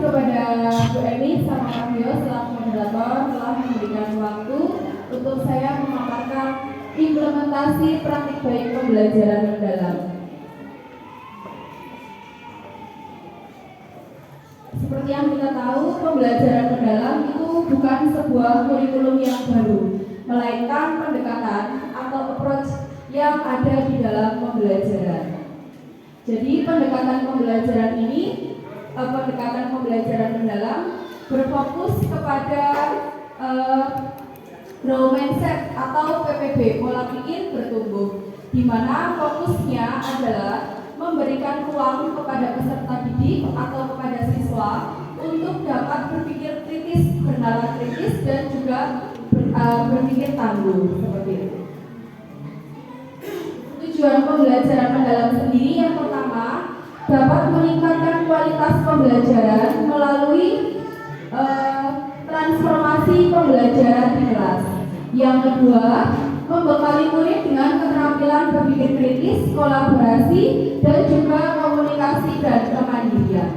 kepada Bu Emi sama Pak Bio selaku moderator telah memberikan waktu untuk saya memaparkan implementasi praktik baik pembelajaran mendalam. Seperti yang kita tahu, pembelajaran mendalam itu bukan sebuah kurikulum yang baru, melainkan pendekatan atau approach yang ada di dalam pembelajaran. Jadi pendekatan pembelajaran ini, pendekatan pembelajaran mendalam berfokus kepada growth mindset atau PPB, pola pikir bertumbuh, di mana fokusnya adalah memberikan ruang kepada peserta didik atau kepada siswa untuk dapat berpikir kritis, bernalar kritis, dan juga berpikir tangguh seperti itu. Tujuan pembelajaran mendalam sendiri yang pertama dapat meningkatkan kualitas pembelajaran melalui transformasi pembelajaran di kelas. Yang kedua, membekali murid dengan keterampilan berpikir kritis, kolaborasi, dan juga komunikasi dan kemandirian.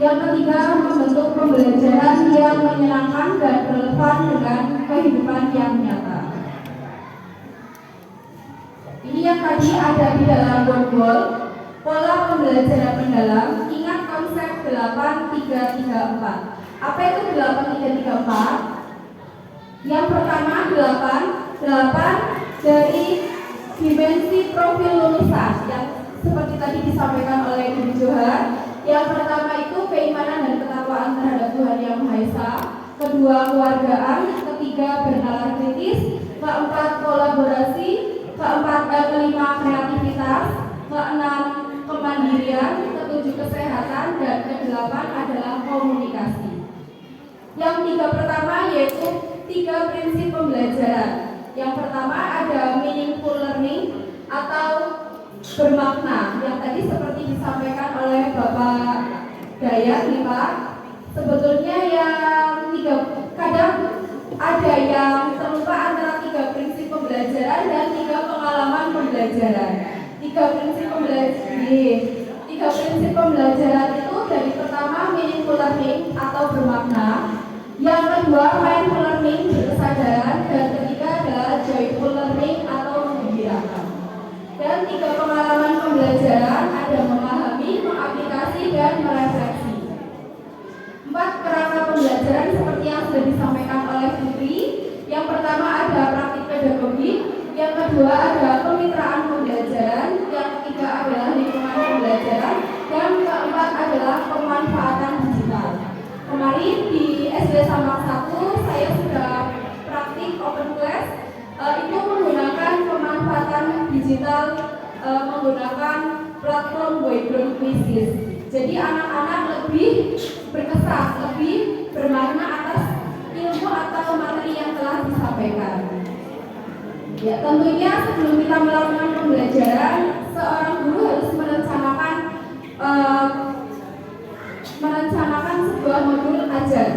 Yang ketiga, membentuk pembelajaran yang menyenangkan dan relevan dengan kehidupan yang nyata. Ini yang tadi ada di dalam goal pola pembelajaran mendalam. Ingat konsep 8334. Apa itu 8334? Yang pertama 8 dari dimensi profil lulusan yang seperti tadi disampaikan oleh Ibu Johan. Yang pertama itu keimanan dan ketakwaan terhadap Tuhan Yang Maha Esa. Kedua, keluargaan. Ketiga, bernalar kritis. Keempat, kolaborasi. Kelima, kreativitas. Keenam, kemandirian. Ketujuh, kesehatan. Dan kedelapan adalah komunikasi. Yang tiga pertama yaitu 3 prinsip pembelajaran. Yang pertama ada meaningful learning atau bermakna, yang tadi seperti disampaikan oleh Bapak Dayat nih Pak. Sebetulnya yang kadang ada yang terlupa antara 3 prinsip pembelajaran dan 3 pengalaman pembelajaran. 3 prinsip pembelajaran itu dari pertama meaningful learning atau bermakna, yang kedua mindful learning berkesadaran, dan ketiga adalah joyful learning atau menggembirakan. Dan 3 pengalaman pembelajaran ada memahami, mengaplikasi, dan merefleksi. 4 kerangka pembelajaran seperti yang sudah disampaikan oleh Putri. Yang pertama ada praktik pedagogik, yang kedua ada kemitraan pembelajaran, yang ketiga adalah lingkungan pembelajaran, dan keempat adalah pemanfaatan digital. Kemarin di SD Samak 1 saya sudah praktik open class, itu menggunakan pemanfaatan digital, menggunakan platform background quizzes. Jadi anak-anak lebih berkesan, lebih bermakna atas ilmu atau materi yang telah disampaikan. Ya, tentunya sebelum kita melakukan pembelajaran, seorang guru harus merencanakan sebuah modul ajar.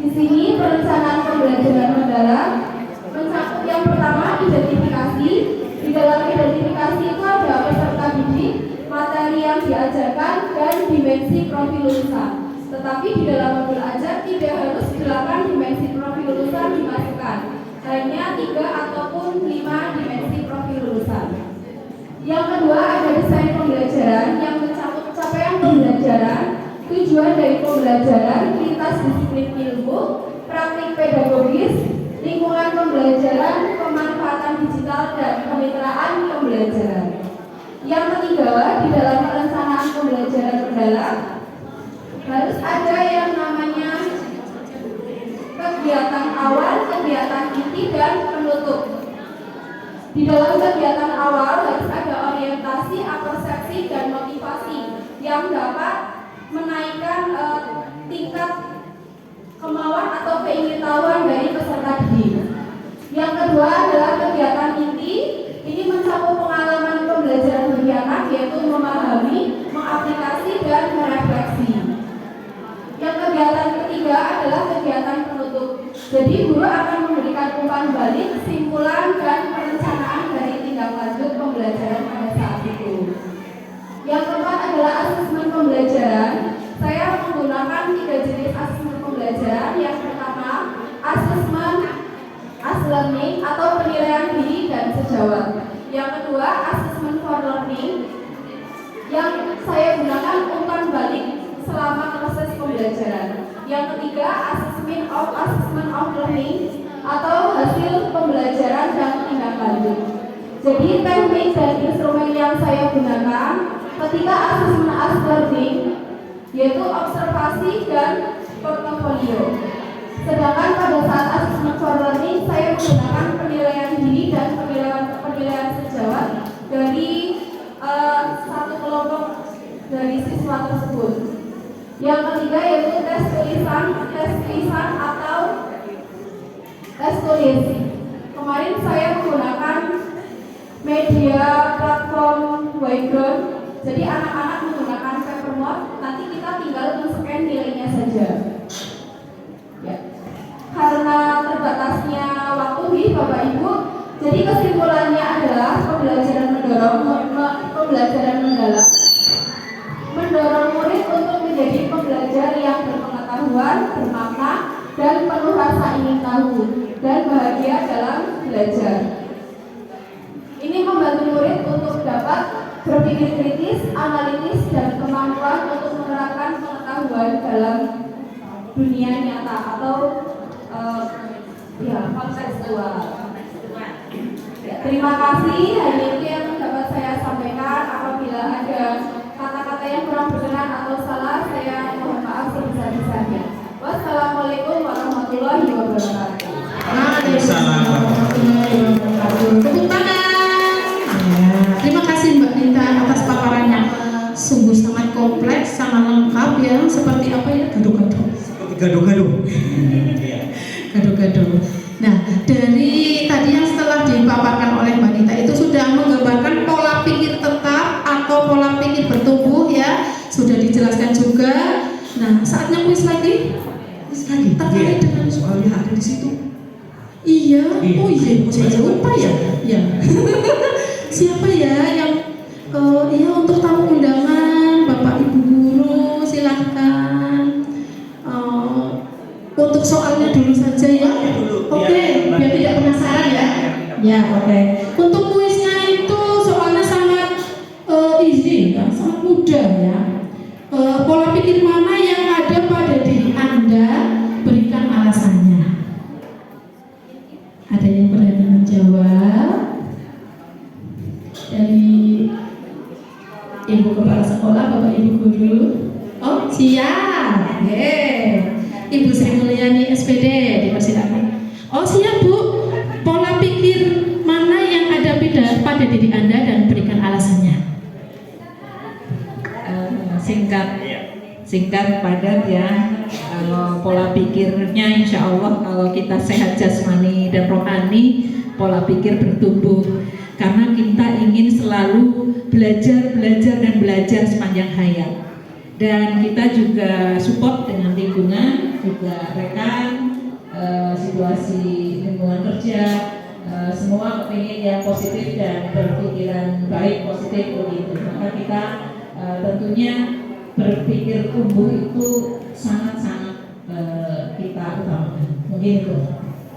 Di sini perencanaan pembelajaran mendalam mencakup yang pertama identifikasi. Di dalam identifikasi itu ada peserta didik, materi yang diajarkan, dan dimensi profil lulusan. Tetapi di dalam modul ajar tidak harus 8 dimensi profil lulusan dimasukkan, hanya 3 ataupun 5 dimensi profil lulusan. Yang kedua ada desain pembelajaran yang mencakup capaian pembelajaran, tujuan dari pembelajaran, lintas disiplin ilmu, praktik pedagogis, lingkungan pembelajaran, pemanfaatan digital, dan kemitraan pembelajaran. Yang ketiga, di dalam perencanaan pembelajaran mendalam harus ada yang namanya kegiatan awal, kegiatan inti, dan penutup. Di dalam kegiatan awal harus ada orientasi, apersepsi, dan motivasi yang dapat menaikkan tingkat kemauan atau keingintahuan dari peserta didik. Yang kedua adalah kegiatan inti. Ini mencakup pengalaman pembelajaran bagi anak, yaitu memahami, mengaplikasi, dan merefleksi. Yang kegiatan ketiga adalah kegiatan penutup. Jadi guru akan memberikan umpan balik, kesimpulan, dan perencanaan dari tindak lanjut pembelajaran pada saat itu. Yang keempat adalah asesmen pembelajaran. Saya menggunakan 3 jenis asesmen pembelajaran. Yang pertama, asesmen learning atau penilaian diri dan sejawat. Yang kedua, asesmen for learning yang saya gunakan umpan balik selama proses pembelajaran. Yang ketiga, assessment of learning atau hasil pembelajaran dan tindak lanjut. Jadi teknik dan instrumen yang saya gunakan ketika assessment as learning yaitu observasi dan portofolio. Sedangkan pada saat assessment for learning saya menggunakan penilaian diri dan penilaian sejawat dari satu kelompok dari siswa tersebut. Yang ketiga yaitu tes tulisan atau tes tulis. Kemarin saya menggunakan media platform Whiteboard. Jadi anak-anak menggunakan Papernote, nanti kita tinggal men-scan nilainya saja. Ya. Karena terbatasnya waktu nih Bapak Ibu, jadi kesimpulannya adalah pembelajaran mendalam mendorong murid untuk menjadi pembelajar yang berpengetahuan, bermakna, dan penuh rasa ingin tahu dan bahagia dalam belajar. Ini membantu murid untuk dapat berpikir kritis, analitis, dan kemampuan untuk menerapkan pengetahuan dalam dunia nyata atau kontekstual. Terima kasih, hanya itu yang dapat saya sampaikan. Apabila ada kata-kata yang kurang berkenan atau salah, saya mohon maaf sebesar-besarnya. Wassalamualaikum warahmatullahi wabarakatuh. Waalaikumsalam warahmatullahi wabarakatuh. Tepuk tangan. Terima kasih Mbak Nita atas paparannya. Sungguh sangat kompleks, sangat lengkap ya. Seperti apa ya? Gado-gado. Seperti gado-gado. Gado-gado. Nah, dari tadi yang setelah dipaparkan oleh Mbak Nita itu sudah menggambarkan pola pikir tetap atau pola pikir bertumbuh ya, sudah dijelaskan juga. Nah, saatnya kuis lagi. Kuis lagi. Terkait dengan soalnya ada di situ. Iya. Oh iya, saya lupa ya. Ya. Siapa ya yang ya untuk tamu undangan Bapak Ibu guru silahkan. Untuk soalnya dulu saja ya. Oke, biar tidak penasaran ya. Ya, oke. Untuk kuisnya itu soalnya sangat easy ya, sangat mudah ya. Pola pikir mana yang ada pada diri Anda, berikan alasannya. Ada yang berani menjawab? Dari Ibu Kepala Sekolah, Bapak Ibu Guru. Oh, siap. Ibu Sri Mulyani SPD dipersilakan. Oh siap Bu, pola pikir mana yang ada pada diri Anda dan berikan alasannya. Singkat padat ya. Pola pikirnya insya Allah kalau kita sehat jasmani dan rohani, pola pikir bertumbuh karena kita ingin selalu belajar dan belajar sepanjang hayat. Dan kita juga support dengan lingkungan, juga rekan, situasi lingkungan kerja, semua kepingin yang positif dan berpikiran baik positif begitu. Maka kita tentunya berpikir tumbuh itu sangat-sangat kita utamakan. Mungkin itu.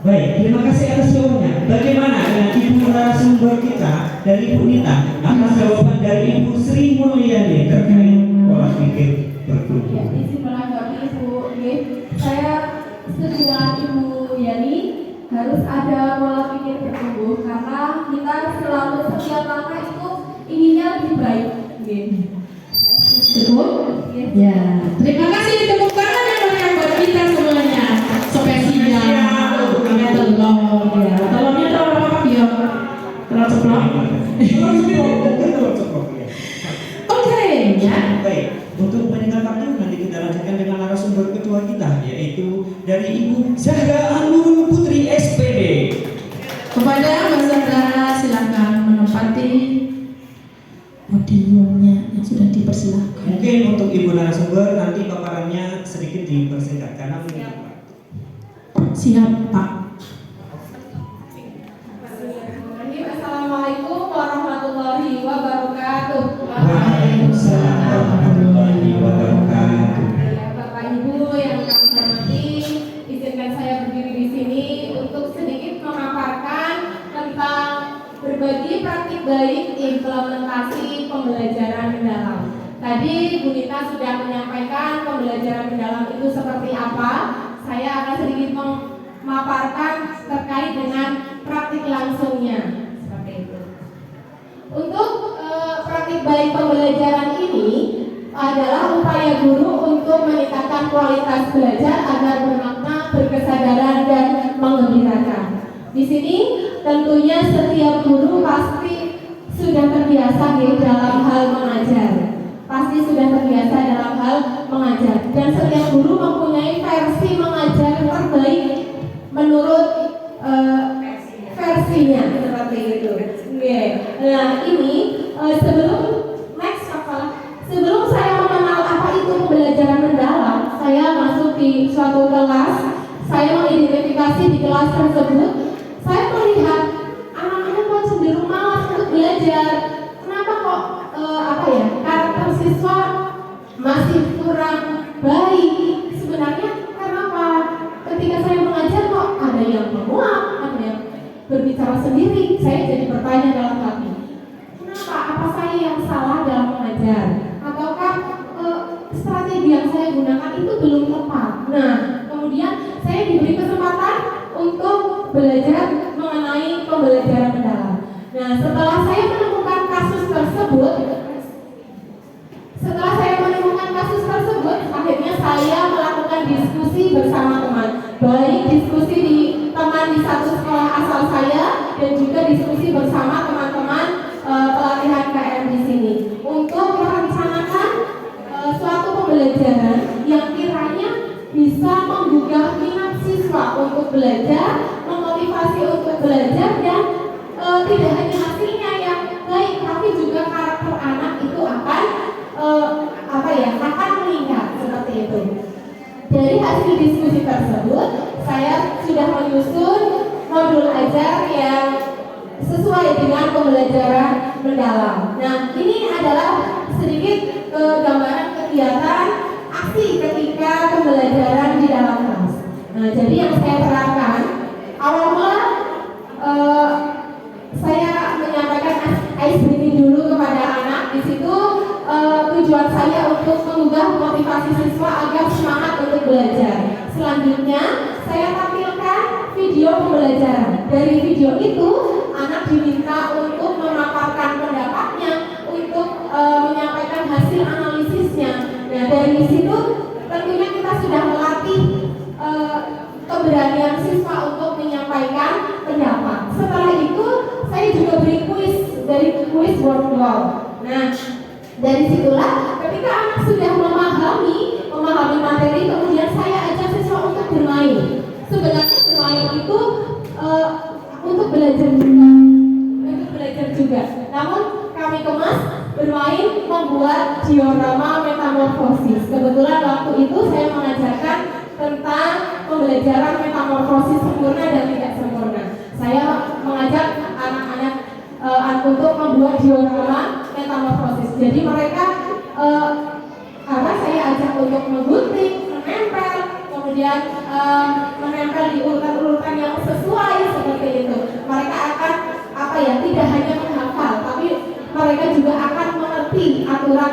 Baik, terima kasih atas jawabannya. Bagaimana dengan ibu narasumber kita dari Bu Nita? Atas jawaban dari Ibu Sri Mulyani terkait pola pikir bertumbuh. Ya, izin menanggapi Ibu. Saya setuju dengan Ibu Yani, harus ada pola pikir bertumbuh karena kita selalu setiap langkah itu inginnya lebih baik. Betul? Ya. Terima kasih, tepuk tangan yang meriah buat kita semuanya. Spesial pakai telur ya. Telurnya telur apa ya? Telur ceplok. Oke, ya. Baik, untuk meningkat waktu nanti kita lanjutkan dengan narasumber kedua kita, yaitu dari Ibu Zahra Anurul Putri SPD. Kepada Mbak Zahra silakan menempati podiumnya yang sudah dipersilakan. Mungkin untuk Ibu narasumber nanti paparannya sedikit dipersingkat karena meningkat waktu. Siap Pak. Assalamualaikum warahmatullahi wabarakatuh. Waalaikumsalam warahmatullahi wabarakatuh. Bapak Tadi Bu Nita sudah menyampaikan pembelajaran mendalam itu seperti apa. Saya akan sedikit memaparkan terkait dengan praktik langsungnya. Seperti itu. Untuk praktik baik pembelajaran ini adalah upaya guru untuk meningkatkan kualitas belajar agar bermakna, berkesadaran, dan menggembirakan. Di sini tentunya setiap guru pasti sudah terbiasa dalam hal mengajar. Pasti sudah terbiasa dalam hal mengajar. Dan setiap guru mempunyai versi mengajar terbaik menurut versinya seperti itu. Nah ini sebelum saya mengenal apa itu pembelajaran mendalam, saya masuk di suatu kelas, saya mengidentifikasi di kelas tersebut, saya melihat anak-anak kok cenderung malas untuk belajar. Kenapa kok karakter siswa masih kurang baik? Sebenarnya kenapa? Ketika saya mengajar kok ada yang menguap, ada yang berbicara sendiri. Saya jadi bertanya dalam hati, kenapa? Apa saya yang salah dalam mengajar? Ataukah strategi yang saya gunakan itu belum tepat? Nah, kemudian saya diberi kesempatan untuk belajar mengenai pembelajaran mendalam. Nah, setelah saya menemukan kasus tersebut, akhirnya saya melakukan diskusi bersama teman, baik diskusi di teman di satu sekolah asal saya dan juga diskusi bersama teman-teman pelatihan KM di sini untuk merencanakan suatu pembelajaran yang kiranya bisa menggugah minat siswa untuk belajar, memotivasi untuk belajar, dan tidak hanya hasilnya yang baik, tapi juga karakter anak itu akan meningkat seperti itu. Dari hasil diskusi tersebut, saya sudah menyusun modul ajar yang sesuai dengan pembelajaran mendalam. Nah, ini adalah sedikit gambaran kegiatan aksi ketika pembelajaran di dalam kelas. Nah, jadi yang saya terapkan awal mula saya menyampaikan ice breaking dulu kepada anak. Di situ tujuan saya untuk mengubah motivasi siswa agar semangat untuk belajar. Selanjutnya saya tampilkan video pembelajaran. Dari video itu anak diminta untuk memaparkan pendapatnya, untuk menyampaikan hasil analisisnya. Nah, dari situ tentunya kita sudah melatih keberanian siswa untuk menyampaikan pendapat. Setelah itu saya juga beri kuis dari kuis word cloud. Nah, dari situlah ketika anak sudah memahami materi, kemudian saya ajak siswa untuk bermain. Sebenarnya bermain itu untuk belajar juga. Namun kami kemas bermain membuat diorama metamorfosis. Kebetulan waktu itu saya mengajarkan tentang pembelajaran metamorfosis sempurna dan tidak sempurna. Saya mengajak anak-anak untuk membuat diorama metamorfosis. Jadi mereka saya ajak untuk menggunting, menempel, kemudian menempel di urutan-urutan yang sesuai seperti itu. Mereka akan tidak hanya menghafal, tapi mereka juga akan mengerti aturan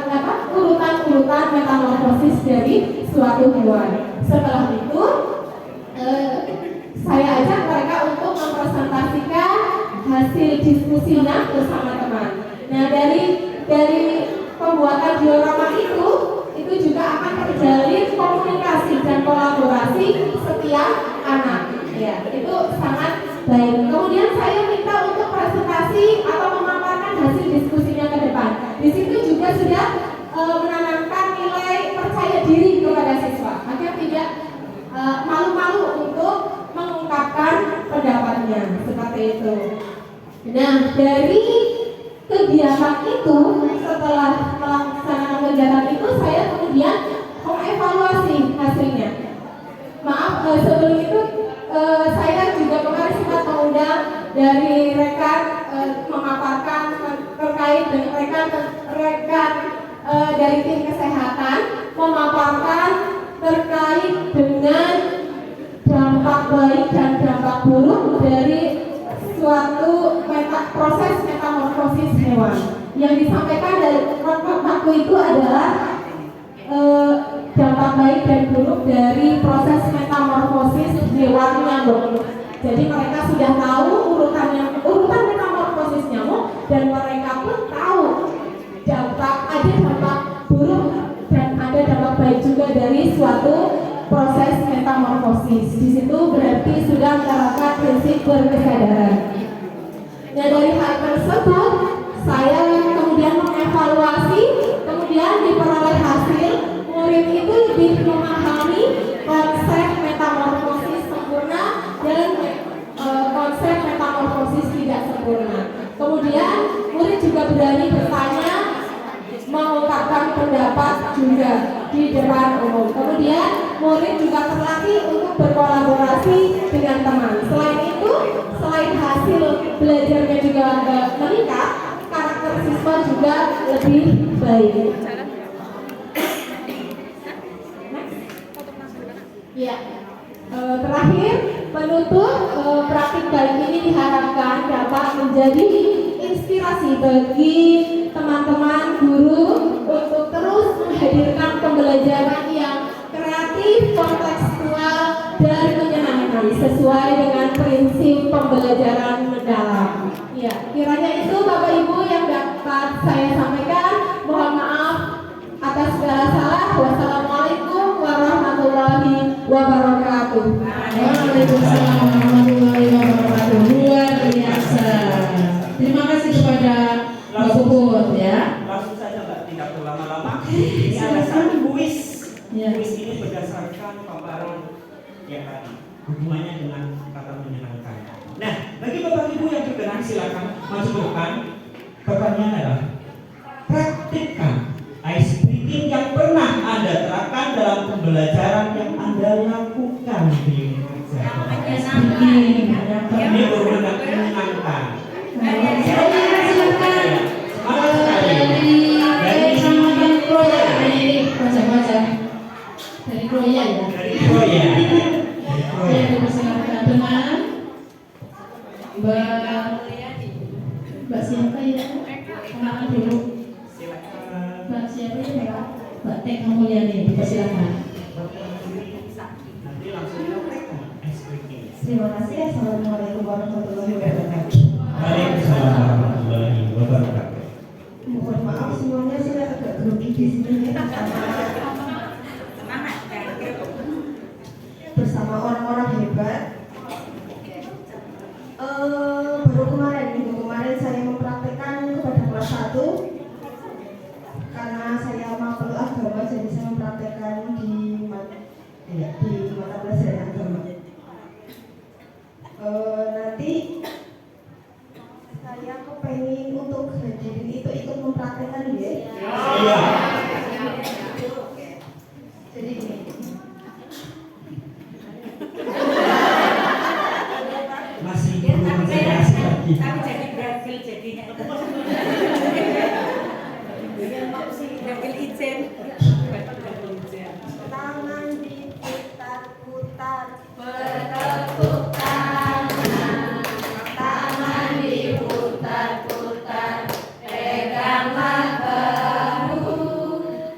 urutan-urutan metamorfosis dari suatu hewan. Setelah itu saya ajak mereka untuk mempresentasikan hasil diskusinya bersama teman. Nah, dari pembuatan diorama itu juga akan terjalin komunikasi dan kolaborasi setiap anak. Ya, itu sangat baik. Kemudian saya minta untuk presentasi atau memaparkan hasil diskusinya ke depan. Di situ juga sudah menanamkan nilai percaya diri kepada siswa agar tidak malu-malu untuk mengungkapkan pendapatnya seperti itu. Nah, dari kegiatan itu, setelah melaksanakan kegiatan itu, saya kemudian mengevaluasi hasilnya. Maaf, sebelum itu saya juga kemarin sempat mengundang dari rekan memaparkan terkait dengan rekan dari tim kesehatan memaparkan terkait dengan dampak baik dan dampak buruk dari suatu proses metamorfosis hewan yang disampaikan dari waktu aku itu adalah dampak baik dan buruk dari proses metamorfosis hewan nyamuk. Jadi mereka sudah tahu urutan metamorfosis nyamuk dan mereka pun tahu ada dampak buruk dan ada dampak baik juga dari suatu proses metamorfosis. Di situ berarti sudah menerapkan prinsip berkesadaran. Nah, dari hal tersebut saya kemudian mengevaluasi, kemudian diperoleh hasil murid itu lebih memahami konsep metamorfosis sempurna dan konsep metamorfosis tidak sempurna. Kemudian murid juga berani bertanya, mengungkapkan pendapat juga di depan umum. Kemudian murid juga terlatih untuk berkolaborasi dengan teman. Selain itu, selain hasil belajarnya juga meningkat, karakter siswa juga lebih baik. Ya, terakhir penutup praktik baik ini diharapkan dapat menjadi inspirasi bagi teman-teman guru untuk terus menghadirkan pembelajaran yang kreatif, kontekstual, dan menyenangkan sesuai dengan prinsip pembelajaran mendalam. Ya, kiranya itu Bapak Ibu yang dapat saya sampaikan. Mohon maaf atas segala salah. Wassalamualaikum warahmatullahi wabarakatuh. Waalaikumsalam warahmatullahi wabarakatuh. Luar biasa. Terima kasih kepada Mbak Puput ya. Langsung saja Mbak, tidak berlama-lama. Ini ada satu kuis. Ya. Kuis ini berdasarkan paparan yang tadi, hubungannya dengan kata menyenangkan. Nah, bagi Bapak Ibu yang berkenan silakan maju ke depan. Pertanyaan adalah, praktikkan ice breaking yang pernah Anda terapkan dalam pembelajaran yang Anda lakukan di unit kerja. Ini berhubungan menyenangkan. Semangat sekali. Dari Kroya ini baca-baca dari Kroya ya. Dari Kroya. Saya dipersilakan dengan Mbak siapa ya? Kenalan dulu. Mbak siapa ya? Mbak Tek Mulyani, dipersilakan. Nanti langsung praktekkan ice breaking. Terima kasih. Assalamualaikum warahmatullahi wabarakatuh. Waalaikumsalam warahmatullahi wabarakatuh. Mohon maaf semuanya, saya agak grogi di sini ya. Bersama orang-orang hebat. Baru minggu kemarin saya mempraktekkan kepada kelas 1. Karena saya mapel agama, jadi saya mempraktekkan di mata pelajaran agama. Nanti saya kepengen untuk hadirin itu ikut mempraktekkan ya. Iya. Jadi gini. Masih belum konsentrasi lagi. Tapi jadi Brazil jadinya. Double ijen. Tangan diputar-putar, Bertepuk tangan, tangan diputar-putar, peganglah bahu.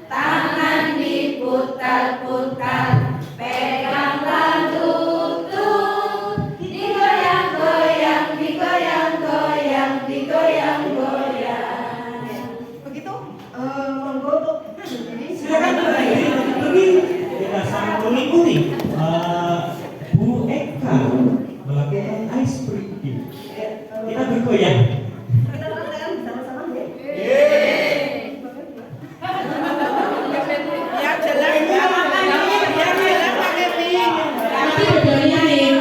Tangan diputar-putar, peganglah lutut. Digoyang-goyang, digoyang-goyang, digoyang-goyang. begitu. Monggo untuk berdiri. Silakan berdiri. Kita sama mengikuti Bu Eka melakukan ice breaking. Kita bergoyang. Kita praktekkan bersama-sama ya. Nanti bedanya nih.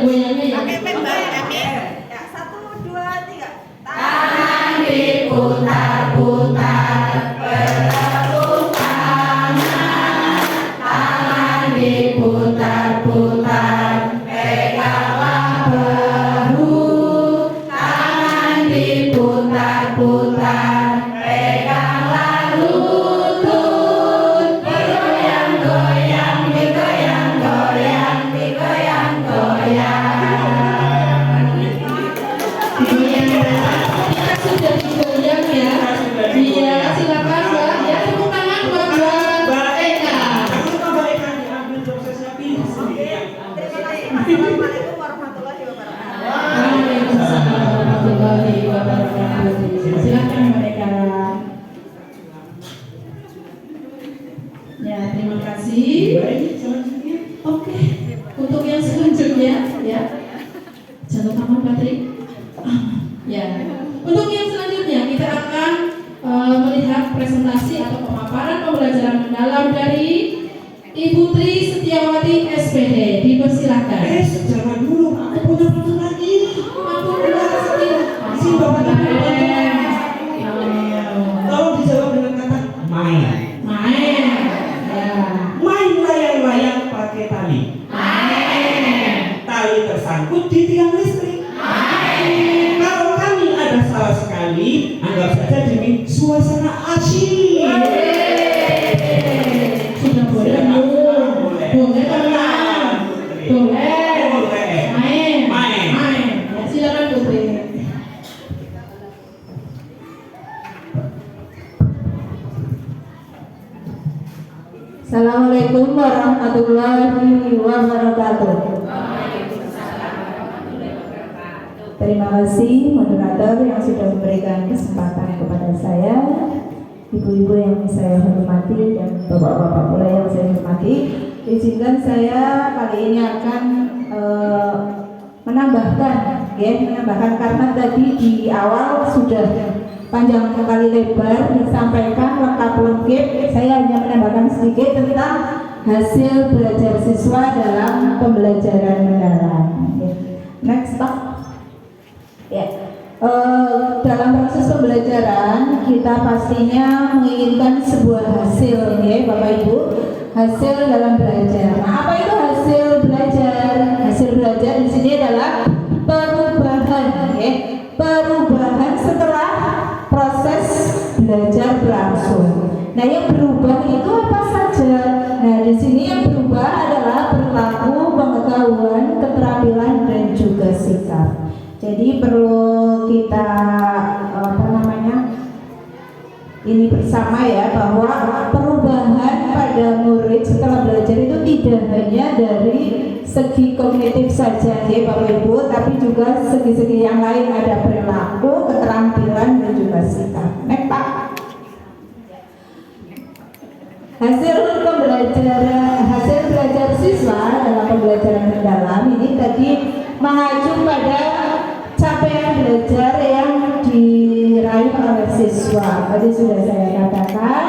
Goyang-goyangnya ya. Ya, 1, 2, 3. Tangan diputar-putar, bertepuk tangan. Tangan diputar-putar, peganglah bahu. Tangan diputar-putar, peganglah lutut. Digoyang-goyang, digoyang-goyang, digoyang-goyang. Goyang Kita sudah digoyang ya. Iya, silakan Mbak. Ya, tepuk tangan buat Mbak Eka. Mbak Eka diambil prosesnya pilih sendiri. Assalamualaikum warahmatullahi wabarakatuh. Waalaikumsalam warahmatullahi wabarakatuh. Silakan Mbak Eka. Ya, terima kasih. Baik, selanjutnya. Oke, untuk yang selanjutnya ya. Jatuh tangan Patrik. Ya, untuk yang selanjutnya kita akan melihat presentasi atau pemaparan pembelajaran mendalam dari Ibu Tri Setiawati SPD. Dipersilakan. Jangan dulu, aku punya foto lagi. Aku berhasil. Si Bapak tolong dijawab dengan kata main. Main. Ya. Main layang-layang pakai tali. Tali tersangkut di tiang listrik. Kalau kami ada salah sekali, anggap saja demi suasana asyik. Sudah boleh, Bu. Boleh teman. Boleh. Main. Main. Ya, silakan Putri. Assalamualaikum warahmatullahi wabarakatuh. Terima kasih moderator yang sudah memberikan kesempatan kepada saya, ibu-ibu yang saya hormati dan bapak-bapak pula yang saya hormati. Izinkan saya kali ini akan menambahkan karena tadi di awal sudah panjang kali lebar disampaikan lengkap lengkap. Saya hanya menambahkan sedikit tentang hasil belajar siswa dalam pembelajaran mendalam. Next Pak. Ya. Dalam proses pembelajaran kita pastinya menginginkan sebuah hasil, ya Bapak Ibu, hasil dalam belajar. Nah, apa itu hasil belajar? Hasil belajar di sini adalah perubahan, ya. Perubahan setelah proses belajar berlangsung. Nah, yang berubah itu apa saja? Nah, di sini yang berubah adalah perilaku, pengetahuan, keterampilan dan juga sikap. Jadi perlu kita ini bersama ya, bahwa perubahan pada murid setelah belajar itu tidak hanya dari segi kognitif saja ya Bapak Ibu, tapi juga segi-segi yang lain, ada perilaku, keterampilan dan juga sikap. Next Pak. Hasil belajar siswa dalam pembelajaran mendalam ini tadi mengacu pada capaian belajar yang diraih oleh siswa. Tadi sudah saya katakan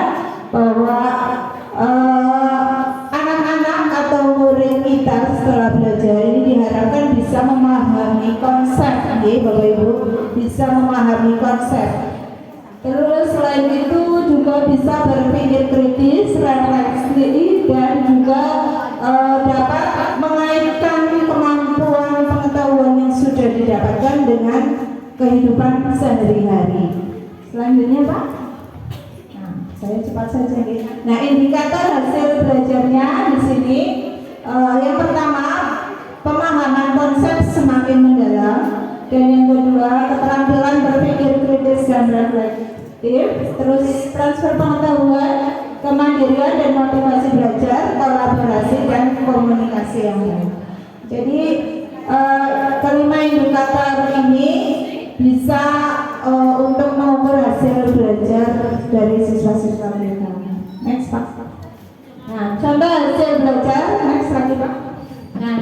bahwa anak-anak atau murid kita setelah belajar ini diharapkan bisa memahami konsep, ya Bapak Ibu, bisa memahami konsep. Terus selain itu juga bisa berpikir kritis, refleksi, dan juga dapat mengaitkan kemampuan pengetahuan yang sudah didapatkan dengan kehidupan sehari-hari. Selanjutnya Pak. Nah, saya cepat saja. Nah, indikator hasil belajarnya di sini yang pertama pemahaman konsep semakin mendalam, dan yang kedua keterampilan berpikir kritis dan reflektif. Terus transfer pengetahuan, kemandirian dan motivasi belajar, kolaborasi dan komunikasi yang baik. Jadi kelima indikator ini bisa untuk mengukur hasil belajar dari siswa-siswa kita. Next Pak. Nah, contoh hasil belajar, next lagi Pak. Nah,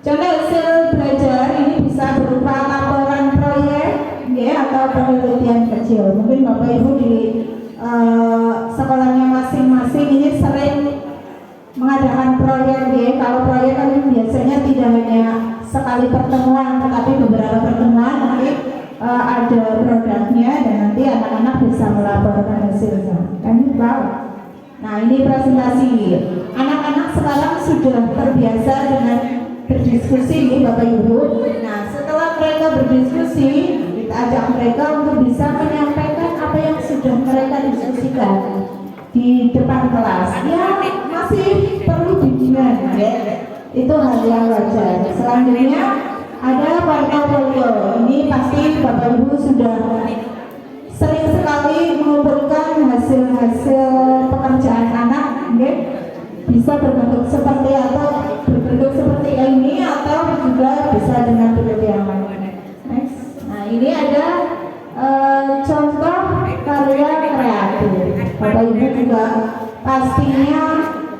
contoh hasil belajar ini bisa berupa laporan proyek, ya, atau penelitian kecil. Mungkin Bapak Ibu di sekolahnya masing-masing ini sering mengadakan proyek, ya. Kalau proyek kan biasanya tidak hanya sekali pertemuan, tetapi beberapa pertemuan nanti ada produknya dan nanti anak-anak bisa melaporkan hasilnya. Kan Pak? Nah, ini presentasi. Anak-anak sekarang sudah terbiasa dengan berdiskusi, nih Bapak Ibu. Nah, setelah mereka berdiskusi, kita ajak mereka untuk bisa menyampaikan apa yang sudah mereka diskusikan di depan kelas. Ya, masih perlu bimbingan, ya. Itu hal yang wajar. Selanjutnya ada portofolio. Ini pasti Bapak Ibu sudah sering sekali mengumpulkan hasil-hasil pekerjaan anak, okay? Bisa berbentuk seperti ini atau juga bisa dengan bentuk yang lain. Next. Nah, ini ada contoh karya kreatif. Bapak Ibu juga pastinya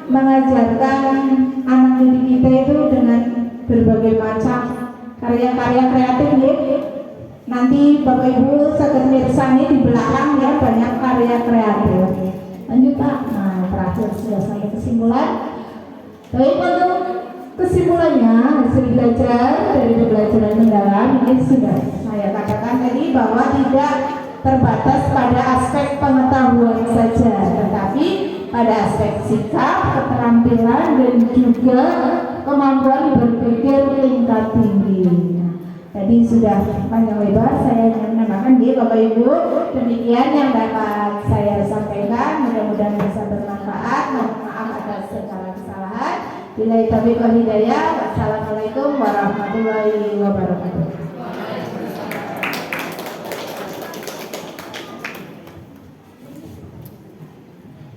mengajarkan anak didik kita itu dengan berbagai macam karya-karya kreatif ya. Nanti Bapak Ibu saged mirsani di belakang ya, banyak karya kreatif. Lanjut Pak. Nah, terakhir sudah sampai kesimpulan. Baik, untuk kesimpulannya hasil belajar dari pembelajaran mendalam ini sudah saya katakan tadi bahwa tidak terbatas pada aspek pengetahuan saja, tetapi pada aspek sikap, keterampilan dan juga kemampuan berpikir tingkat tinggi. Tadi sudah panjang lebar saya menambahkan di Bapak Ibu, demikian yang dapat saya sampaikan, mudah-mudahan bisa bermanfaat. Mohon maaf atas segala kesalahan. Billahi taufiq wal hidayah. Wassalamualaikum warahmatullahi wabarakatuh.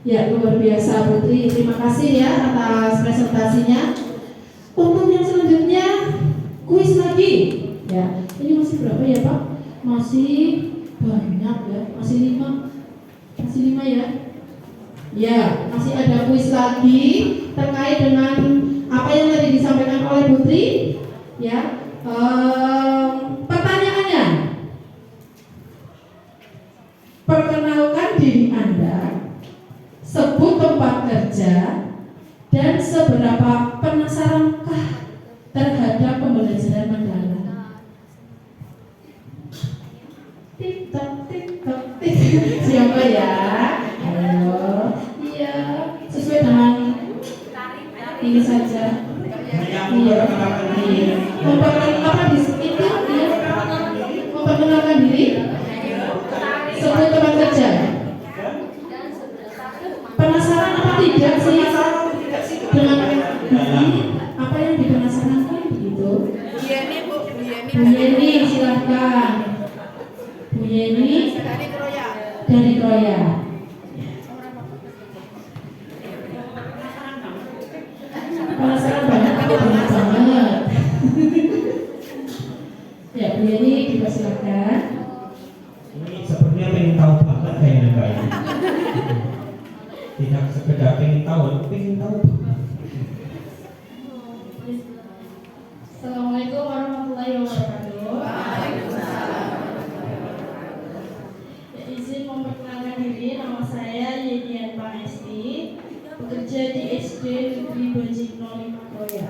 Ya, luar biasa Putri. Terima kasih ya atas presentasinya. Untuk yang selanjutnya kuis lagi. Ya, ini masih berapa ya Pak? Masih banyak ya, masih 5 ya. Ya, masih ada kuis lagi terkait dengan apa yang tadi disampaikan oleh Putri. Ya, pertanyaannya, perkenalkan diri Anda, sebut tempat kerja, dan seberapa penasarankah terhadap pembelajaran mendalam. Tik-tak, tik-tak, tik. Siapa ya? Ayo. Iya, sesuai dengan ini saja. Iya. Memperkenalkan diri itu dia memperkenalkan diri. Sebut tempat kerja. Penasaran apa tidak sih dengan apa yang dipenasarankan begitu? Bu Yeni silahkan. Bu Yeni dari Kroya. Penasaran banget banget. Ya, Bu Yeni dipersilakan. Ini sepertinya pengen tahu banget kayaknya Mbak ini. Tidak sekedar pengen tahu. Assalamualaikum warahmatullahi wabarakatuh. Ya, izin memperkenalkan diri, nama saya Yedian Panesti, bekerja di SD Negeri Bajik 05 Kroya.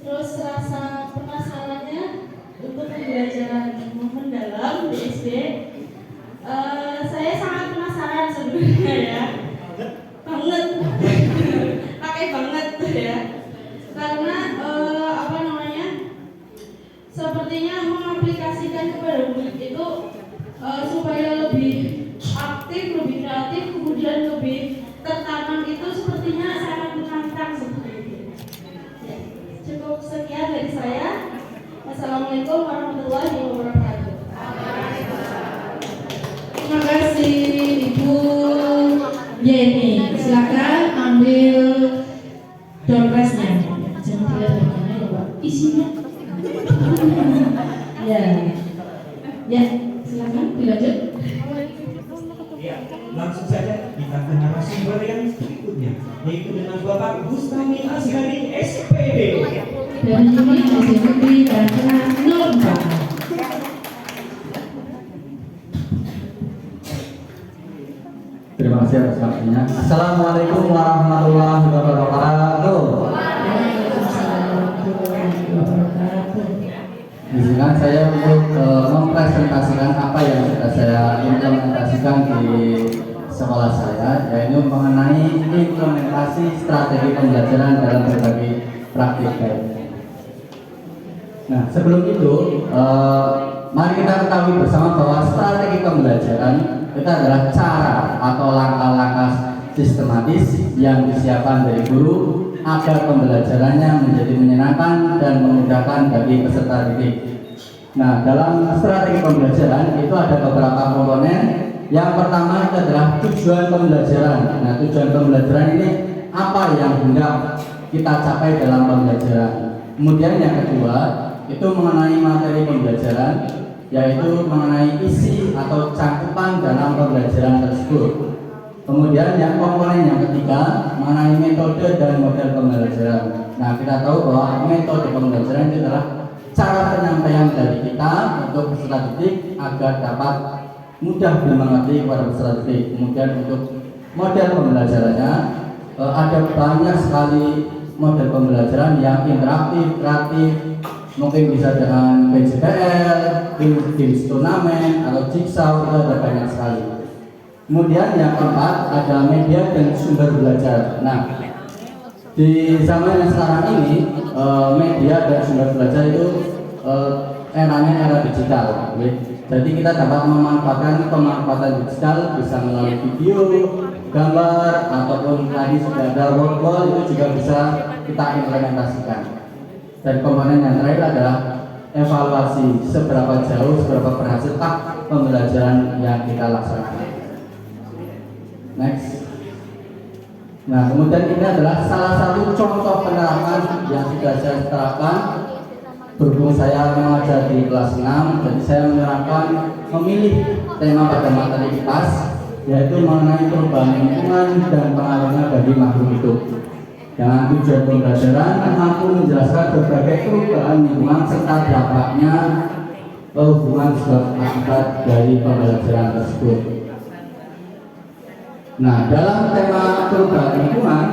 Terus rasa penasarannya untuk pembelajaran mendalam di SD, saya sangat penasaran sebenarnya ya, banget, pakai banget ya, karena sepertinya mengaplikasikan kepada murid itu supaya lebih aktif, lebih kreatif, kemudian lebih tertanam itu sepertinya sangat menantang seperti itu. Ya, cukup sekian dari saya. Wassalamualaikum warahmatullahi wabarakatuh. Terima kasih Ibu Yeni. Silakan ambil dompetnya. Jangan dilihat bagaimana ya Pak. Isinya. Ya, silakan dilanjut. Ya, langsung saja kita ke narasumber yang berikutnya, yaitu dengan Bapak Bustami Azhari SPD. Dan ini SPD dan Nurba. Terima kasih atas waktunya. Assalamualaikum warahmatullahi wabarakatuh. Izinkan saya untuk mempresentasikan apa yang sudah saya implementasikan di sekolah saya, yaitu mengenai implementasi strategi pembelajaran dalam berbagai praktik baik. Nah, sebelum itu, mari kita ketahui bersama bahwa strategi pembelajaran itu adalah cara atau langkah-langkah sistematis yang disiapkan dari guru agar pembelajarannya menjadi menyenangkan dan memudahkan bagi peserta didik. Nah, dalam strategi pembelajaran itu ada beberapa komponen. Yang pertama itu adalah tujuan pembelajaran. Nah, tujuan pembelajaran ini apa yang hendak kita capai dalam pembelajaran. Kemudian yang kedua itu mengenai materi pembelajaran, yaitu mengenai isi atau cakupan dalam pembelajaran tersebut. Kemudian yang komponen yang ketiga mengenai metode dan model pembelajaran. Nah, kita tahu bahwa metode pembelajaran itu adalah cara penyampaian dari kita untuk peserta didik agar dapat mudah dimengerti kepada peserta didik. Kemudian untuk model pembelajarannya ada banyak sekali model pembelajaran yang interaktif, kreatif, mungkin bisa dengan PJPL, games turnamen atau jigsaw, itu ada banyak sekali. Kemudian yang keempat ada media dan sumber belajar. Nah, di zaman yang sekarang ini media dan sumber belajar itu eranya era digital. Jadi kita dapat memanfaatkan pemanfaatan digital bisa melalui video, gambar, ataupun tadi sudah ada wall itu juga bisa kita implementasikan. Dan komponen yang terakhir adalah evaluasi seberapa jauh, seberapa berhasilkah pembelajaran yang kita laksanakan. Next. Nah, kemudian ini adalah salah satu contoh penerapan yang sudah saya terapkan. Berhubung saya mengajar di kelas 6, jadi saya menerapkan memilih tema pada materi IPAS, yaitu mengenai perubahan lingkungan dan pengaruhnya bagi makhluk hidup. Dengan tujuan pembelajaran mampu menjelaskan berbagai perubahan lingkungan serta dampaknya hubungan sebab akibat dari pembelajaran tersebut. Nah, dalam tema perubahan lingkungan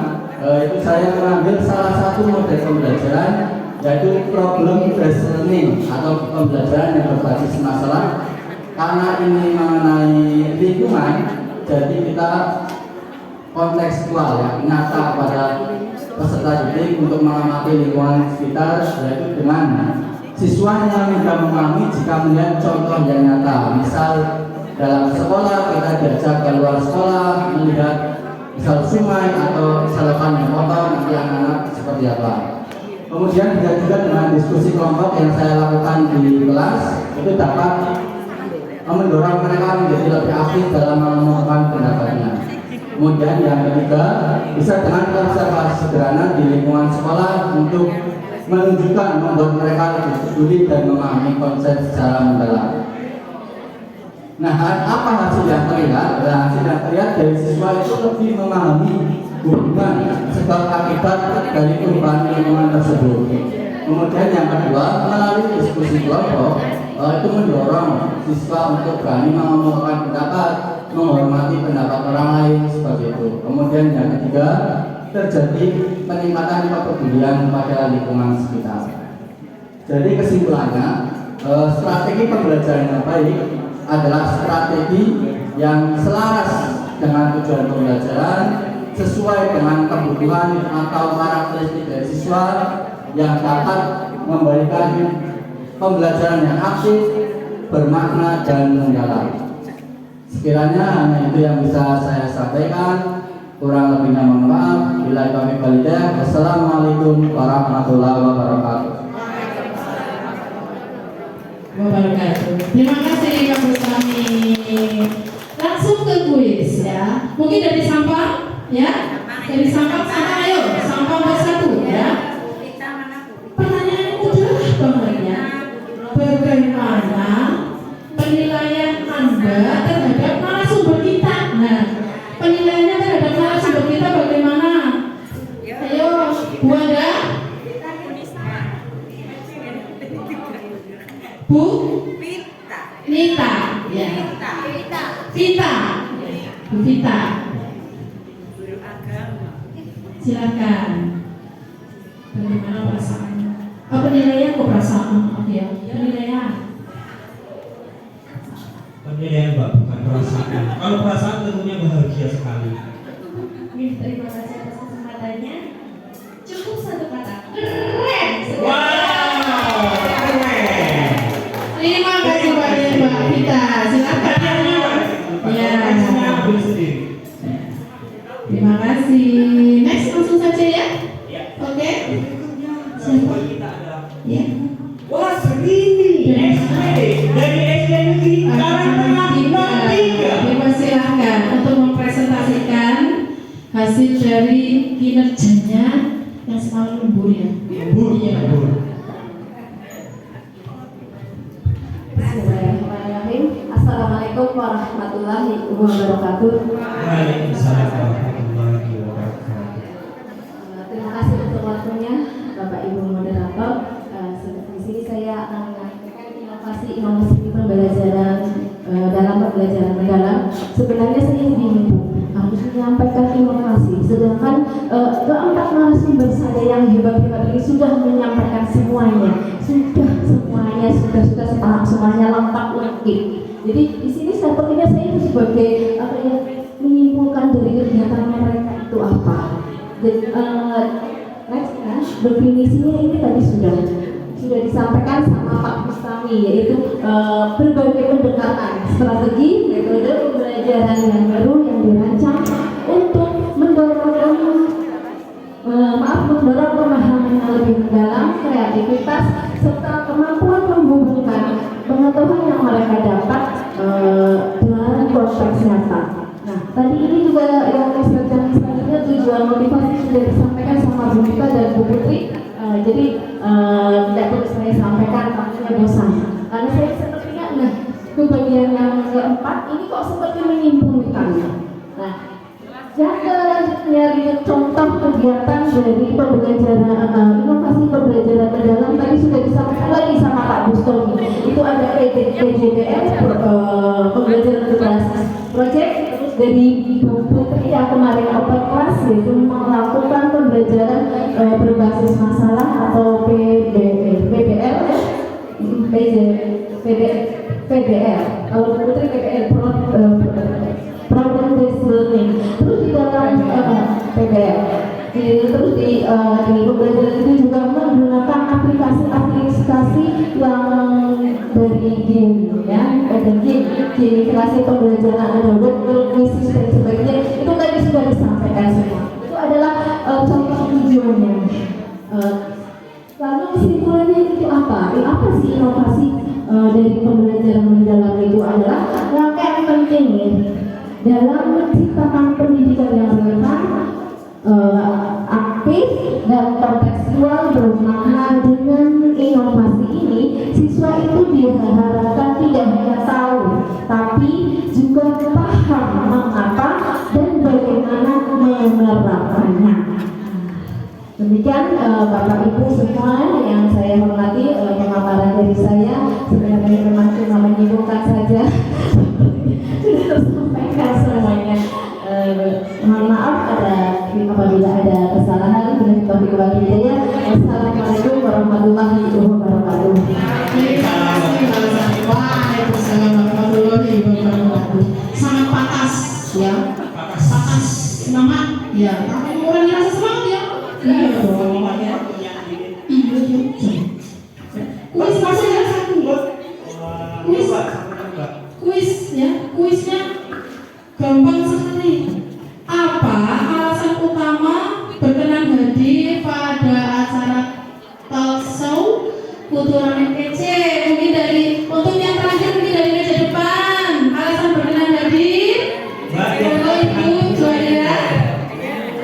itu saya mengambil salah satu model pembelajaran, yaitu problem based learning atau pembelajaran yang berbasis masalah. Karena ini mengenai lingkungan, jadi kita kontekstual ya, nyata pada peserta didik untuk mengamati lingkungan sekitar, yaitu dengan siswanya mudah memahami jika melihat contoh yang nyata. Misal dalam sekolah kita diajak keluar sekolah melihat misal sungai atau selokan yang kotor, nanti anak-anak seperti apa. Kemudian juga dengan diskusi kelompok yang saya lakukan di kelas itu dapat mendorong mereka menjadi lebih aktif dalam mengemukakan pendapatnya. Kemudian yang ketiga bisa dengan observasi sederhana di lingkungan sekolah untuk menunjukkan membuat mereka lebih peduli dan memahami konsep secara mendalam. Nah, apa hasil yang terlihat? Hasil yang terlihat dari siswa itu lebih memahami hubungan sebab akibat dari perubahan lingkungan tersebut. Kemudian yang kedua, melalui diskusi kelompok itu mendorong siswa untuk berani mengemukakan pendapat, menghormati pendapat orang lain seperti itu. Kemudian yang ketiga, terjadi peningkatan kepedulian pada lingkungan sekitar. Jadi kesimpulannya, strategi pembelajaran yang baik adalah strategi yang selaras dengan tujuan pembelajaran, sesuai dengan kebutuhan atau karakteristik dari siswa, yang dapat memberikan pembelajaran yang aktif, bermakna dan mendalam. Sekiranya hanya itu yang bisa saya sampaikan. Kurang lebihnya mohon maaf. Bila kami balidah. Wassalamualaikum warahmatullahi wabarakatuh. Terima kasih Pak Bustami. Langsung ke kuis ya. Mungkin dari sampah ya. Dari sampah ayo. Sampah bersatu ya. Pertanyaan mudah banget ya. Bagaimana penilaian Anda terhadap narasumber kita? Nah, penilaiannya terhadap narasumber kita bagaimana? Ayo, Bu Anda? Bu? Nita. Ya. Vita. Bu Vita. Silakan. Bagaimana perasaannya? Penilaian kok perasaan? Oke, penilaian. Penilaian Mbak, bukan perasaan. Kalau perasaan tentunya bahagia sekali. Terima kasih atas kesempatannya. Cukup satu kata. Keren. Wow, keren. Terima kasih banyak Mbak Vita. Silakan. Ya. Terima kasih. Next langsung saja ya. dari kinerjanya yang selalu lembur ya. Iya. Bismillahirrahmanirrahim. Assalamualaikum warahmatullahi wabarakatuh. Waalaikumsalam warahmatullahi wabarakatuh. Terima kasih untuk waktunya Bapak Ibu moderator. Di sini saya akan menyampaikan inovasi pembelajaran dalam pembelajaran mendalam. Sebenarnya saya bingung harus menyampaikan inovasi, sedangkan keempat narasumber saya yang hebat-hebat ini sudah menyampaikan semuanya, sudah semuanya lengkap lengkap. Jadi di sini sepertinya saya sebagai menyimpulkan dari kegiatan mereka itu apa. Definisinya ini tadi sudah disampaikan sama Pak Bustami, yaitu berbagai pendekatan strategi metode pembelajaran yang baru yang dirancang untuk mendorong pemahaman yang lebih mendalam, kreativitas serta kemampuan menghubungkan pengetahuan yang mereka dapat dengan konteks nyata. Nah, tadi ini juga yang selanjutnya tujuan motivasi sudah disampaikan sama Bu Mika dan Bu Putri. Jadi tidak perlu saya sampaikan, takutnya bosan. Karena saya sepertinya, ke bagian yang keempat ini kok seperti menyimpulkan. Nah, yang selanjutnya contoh kegiatan dari pembelajaran inovasi pembelajaran mendalam tadi sudah disampaikan lagi sama Pak Bustomi. Itu ada PJDS, pembelajaran berbasis project. Terus dari Bu Putri yang kemarin open class, yaitu melakukan pembelajaran berbasis masalah atau PBL, kalau Bu Putri PBL, problem based learning. Terus di dalam PBL, terus di pembelajaran itu juga menggunakan aplikasi yang dari game, ya, ada gamifikasi pembelajaran, ada web quizzes dan sebagainya. Itu tadi sudah disampaikan semua. Itu adalah contoh tujuannya. Lalu kesimpulannya itu apa? Apa sih inovasi dari pembelajaran mendalam itu adalah yang penting dalam menciptakan pendidikan yang relevan, aktif dan kontekstual bermakna. Dengan inovasi ini, siswa itu diharapkan tidak hanya tahu, tapi juga paham mengapa dan bagaimana menerapkannya. Demikian Bapak Ibu semua yang saya hormati, pemaparan dari saya sebenarnya memang cuma menyibukkan saja. Sudah tersampaikan semuanya. Mohon maaf apabila ada kesalahan. Wassalamualaikum warahmatullahi wabarakatuh. Waalaikumsalam warahmatullahi wabarakatuh. Sangat patas ya, patas semangat ya. Kamu mengurangi rasa semangat ya? Iya dong. Kuis masih ada satu. Kuis ya, kuisnya gampang sekali. Apa alasan utama berkenan hadir pada acara talk show Kultural MTC? Mungkin untuk yang terakhir, mungkin dari meja depan. Alasan berkenan hadir. Bapak Ibu Julia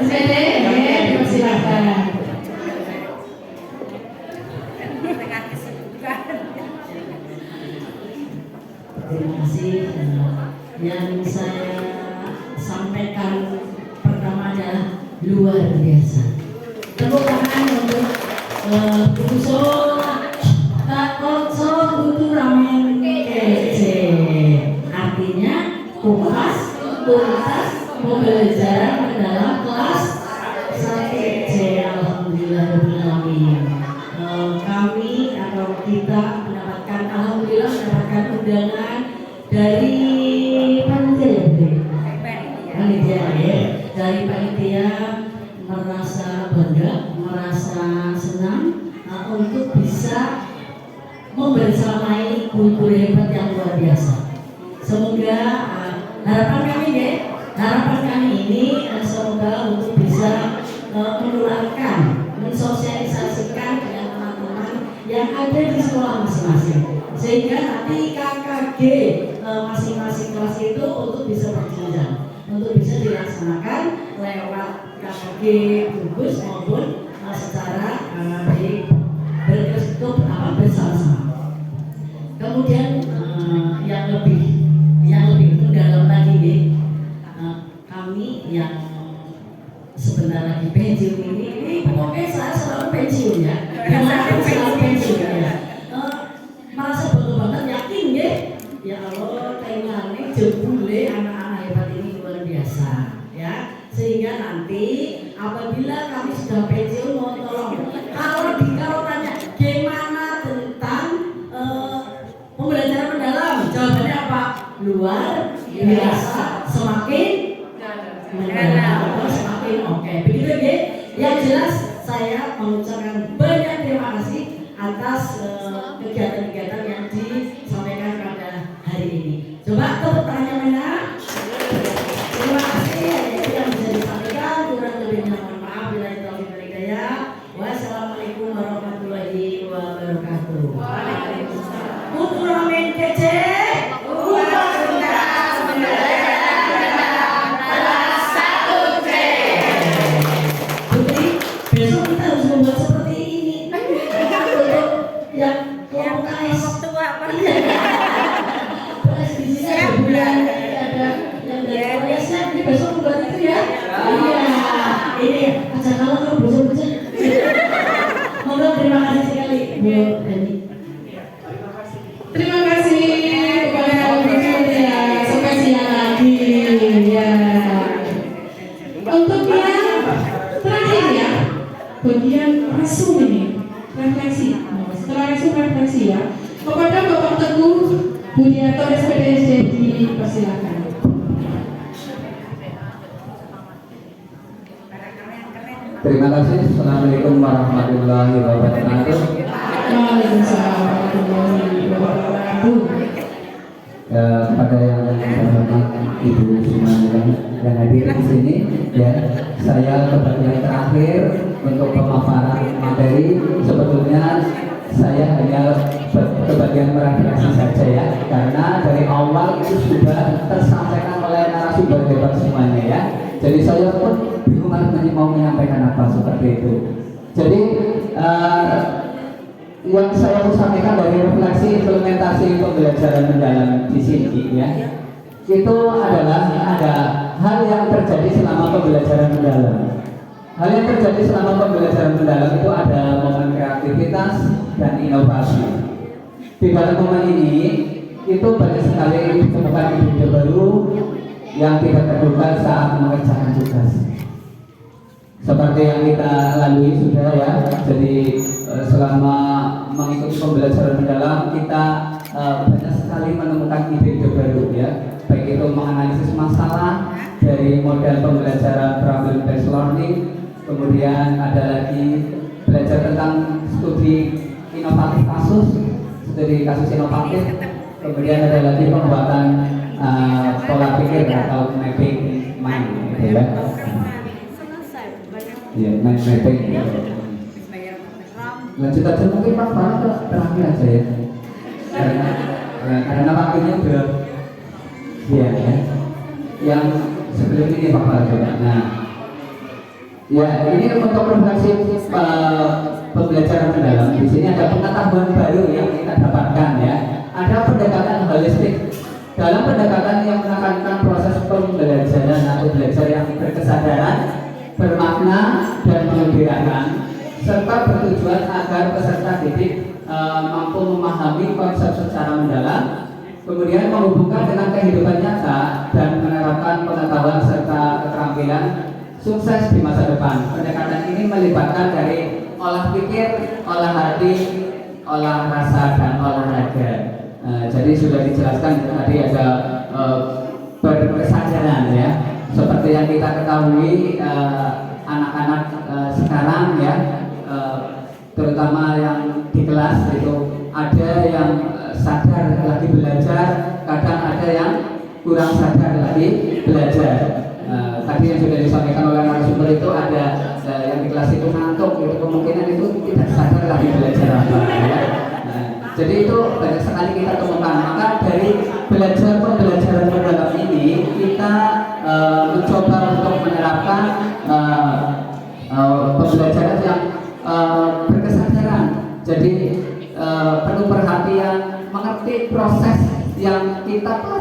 SPD, dipersilakan. Terima kasih. Yang saya sampaikan pertama adalah luar biasa. Tepuk tangan untuk Kultural MTC. Artinya kupas tuntas pembelajaran dalam kelas 1C. Alhamdulillahirobbilalamin. Kami atau kita mendapatkan, alhamdulillah mendapatkan undangan dari panitia, merasa bangga, merasa senang untuk bisa membersamai kultur hebat yang luar biasa. Semoga harapan kami ini semoga untuk bisa menularkan, mensosialisasikan dengan teman-teman yang ada di sekolah masing-masing, sehingga nanti KKG masing-masing kelas itu untuk bisa berjenjang, untuk bisa dilaksanakan lewat KKG Bungkus maupun secara bersama-sama. Kemudian yang lebih mendalam lagi kami yang sebentar lagi pensiun ini pokoknya saya selalu pensiun ya. Selalu pensiun ya. Merasa bangga banget, yakin ya Allah, kayaknya jebule anak-anak hebat ini luar biasa ya. Sehingga nanti apabila kami sudah pensiun, mau tolong kalau tanya gimana tentang pembelajaran mendalam, jawabannya apa? Luar biasa, semakin mendalam, semakin oke. Begitu ya. Yang jelas saya mengucapkan banyak terima kasih atas kegiatan-kegiatan yang disampaikan pada hari ini. Coba tepuk tangannya mana? Terima kasih yang bisa disampaikan. Kurang lebihnya mohon maaf. Bila taufiq wal hidayah. Wassalamualaikum warahmatullahi wabarakatuh. Waalaikumsalam. Untuk ramen kece. Besok kita harus membuat seperti ini. Yang KS tua apa? KS di sini ada bulan, ada yang dari Korea. Ini besok buat itu ya. Iya. Ini aja kalau besok aja. Moga terima kasih sekali Bu Dani. Terima kasih kepada Om ya, sampai siang lagi ya. Untuk yang terakhir ya, bagian resum ini, refleksi. Setelah resum refleksi ya, kepada Bapak Teguh Budiarto SPDSD dipersilakan. Terima kasih. Assalamualaikum warahmatullahi wabarakatuh. Waalaikumsalam warahmatullahi wabarakatuh. Kepada yang terhormat Ibu semuanya yang hadir di sini, ya, saya kebagian terakhir untuk pemaparan materi. Sebetulnya saya hanya kebagian merefleksi saja ya, karena dari awal itu sudah tersampaikan oleh narasumber hebat semuanya ya. Jadi saya pun bingung mau menyampaikan apa seperti itu. Jadi yang saya mau sampaikan dari refleksi implementasi pembelajaran mendalam di sini ya, itu adalah ada hal yang terjadi selama pembelajaran mendalam. Hal yang terjadi selama pembelajaran mendalam itu ada momen kreativitas dan inovasi. Di dalam momen ini itu banyak sekali ditemukan ide baru yang tidak terduga saat mengerjakan tugas. Seperti yang kita lalui sudah ya. Jadi selama mengikuti pembelajaran mendalam kita banyak sekali menemukan ide-ide baru ya. Baik itu menganalisis masalah dari model pembelajaran problem based learning, kemudian ada lagi belajar tentang studi inovatif studi kasus inovatif, kemudian ada lagi pembuatan pola pikir atau mapping mind gitu ya. Iya, mind mapping. Lanjut aja mungkin Pak Farah terakhir aja ya. Karena waktunya udah ya. Yang sebelum ini Pak Farah coba. Nah, ya ini untuk refleksi pembelajaran mendalam. Di sini ada pengetahuan baru yang kita dapatkan ya. Ada pendekatan holistik. Dalam pendekatan yang menekankan proses pembelajaran atau belajar yang berkesadaran, bermakna dan mengembirakan, serta bertujuan agar peserta didik mampu memahami konsep secara mendalam, kemudian menghubungkan dengan kehidupan nyata dan menerapkan pengetahuan serta keterampilan sukses di masa depan. Pendekatan ini melibatkan dari olah pikir, olah hati, olah rasa, dan olahraga. Jadi sudah dijelaskan tadi ada berkesadaran ya. Seperti yang kita ketahui anak-anak sekarang ya, terutama yang di kelas itu ada yang sadar lagi belajar, kadang ada yang kurang sadar lagi belajar. Tadi yang sudah disampaikan oleh narasumber itu ada yang di kelas itu ngantuk, itu kemungkinan itu tidak sadar lagi belajar apa ya. Jadi itu banyak sekali kita temukan. Maka dari pembelajaran mendalam ini kita mencoba untuk menerapkan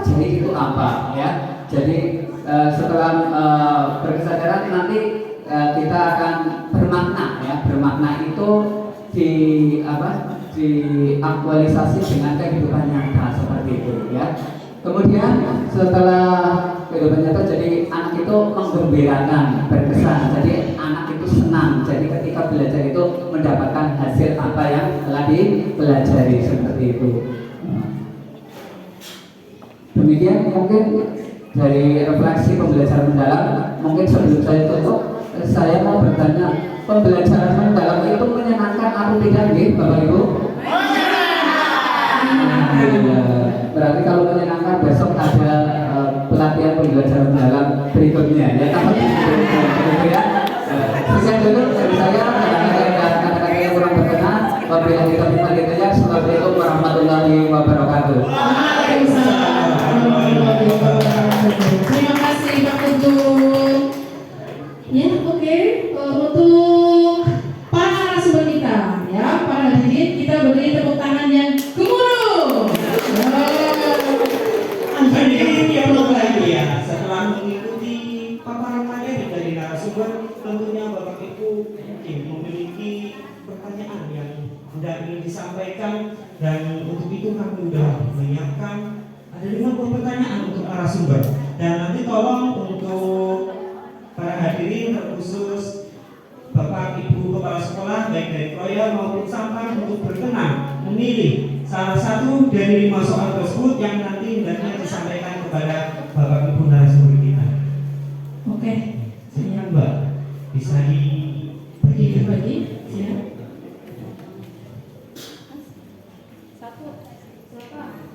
jadi itu apa ya. Jadi setelah berkesadaran nanti kita akan bermakna ya. Bermakna itu diaktualisasi dengan kehidupan nyata seperti itu ya. Kemudian setelah kehidupan nyata, jadi anak itu menggembirakan, berkesan, jadi anak itu senang, jadi ketika belajar itu mendapatkan hasil apa yang telah dipelajari seperti itu. Demikian mungkin dari refleksi pembelajaran mendalam. Mungkin sebelum saya tutup, saya mau bertanya, pembelajaran mendalam itu menyenangkan atau tidak nih Bapak Ibu? Berarti kalau menyenangkan besok ada pelatihan pembelajaran mendalam berikutnya ya. Ya. Sekian dulu dari saya, kata-kata yang kurang berkenan. Wabillahi taufiq wal hidayah. Assalamualaikum warahmatullahi wabarakatuh. Terima kasih Pak Putu. Ya, oke. Untuk para narasumber kita, ya, para hadirin, kita beri tepuk tangan yang gemuruh. Hadirin yang berbahagia, setelah mengikuti paparan materi dari narasumber, tentunya Bapak Ibu mungkin memiliki pertanyaan yang hendak ingin disampaikan, dan untuk itu kami sudah menyiapkan ada 50 pertanyaan untuk narasumber. Dan nanti tolong untuk para hadirin, terkhusus Bapak Ibu Kepala Sekolah baik dari Kroya maupun Sampang, untuk berkenan memilih salah satu dari 5 soal tersebut yang nanti hendaknya disampaikan kepada Bapak Ibu narasumber kita. Oke. Silakan Mbak, bisa dibagi. Ya.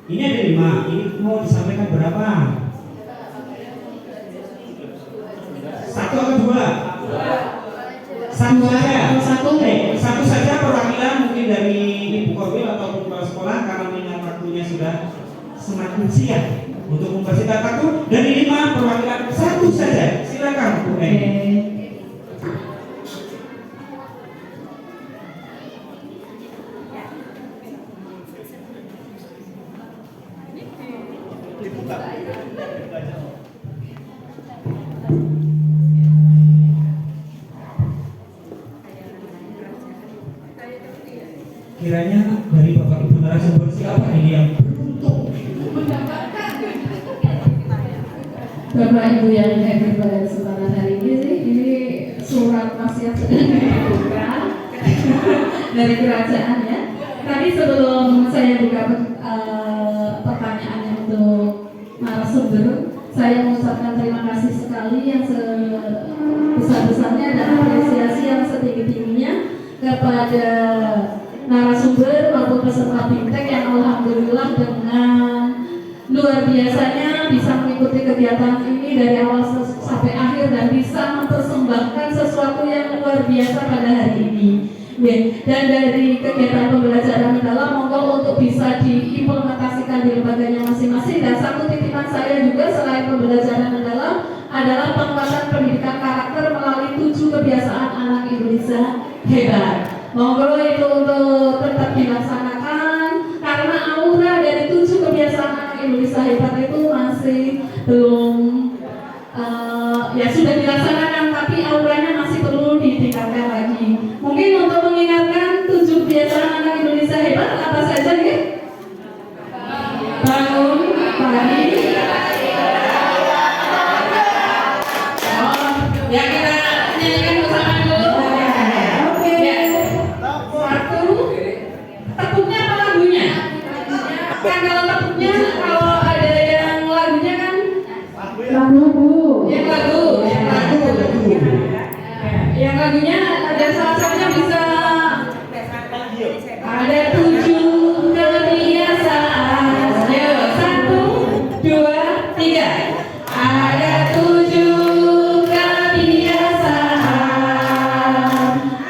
Ini ada 5, ini mau disampaikan berapa? 1 atau 2? 1 saja. Satu saja perwakilan mungkin dari Ibu Korwil ataupun kepala sekolah, karena mengingat waktunya sudah semakin siang untuk mempersingkat waktu. Dari 5 perwakilan 1 saja. Silakan Bu Eni. Kiranya dari Bapak Ibu narasumber siapa ini yang beruntung mendapatkan? Bapak Ibu yang hadir pada kesempatan hari ini sih, ini surat wasiat sedang dibuka dari kerajaan ya. Tadi sebelum saya buka pertanyaannya untuk narasumber, saya mengucapkan terima kasih sekali yang sebesar-besarnya dan apresiasi yang setinggi-tingginya kepada narasumber maupun peserta BIMTEK yang alhamdulillah dengan luar biasanya bisa mengikuti kegiatan ini dari awal sampai akhir dan bisa mempersembahkan sesuatu yang luar biasa pada hari ini. Dan dari kegiatan pembelajaran mendalam, monggo untuk bisa diimplementasikan di lembaganya masing-masing. Dan satu titipan saya juga selain pembelajaran mendalam adalah penguatan pendidikan karakter melalui 7 kebiasaan anak Indonesia hebat. Monggo itu untuk tetap dilaksanakan, karena aura dari 7 kebiasaan anak Indonesia hebat itu masih belum ya sudah dilaksanakan, tapi auranya masih perlu ditingkatkan lagi. Mungkin untuk mengingatkan 7 kebiasaan anak Indonesia hebat apa saja ya? Bangun pagi. Ya kita nyanyikan bersama dulu. Tepuknya apa lagunya? Kan kalau tepuknya, kalau ada yang lagunya kan lagu. Yang lagunya ada salah satunya bisa ada 7 kebiasaan. Yo, 1, 2, 3. Ada 7 kebiasaan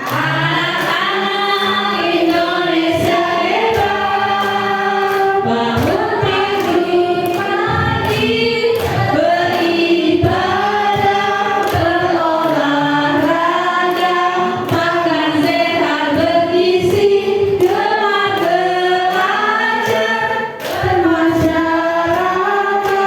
anak-anak Indonesia hebat. Bangun tidur pagi, beribadah, berolahraga, makan sehat bergizi, gemar belajar, bermasyarakat,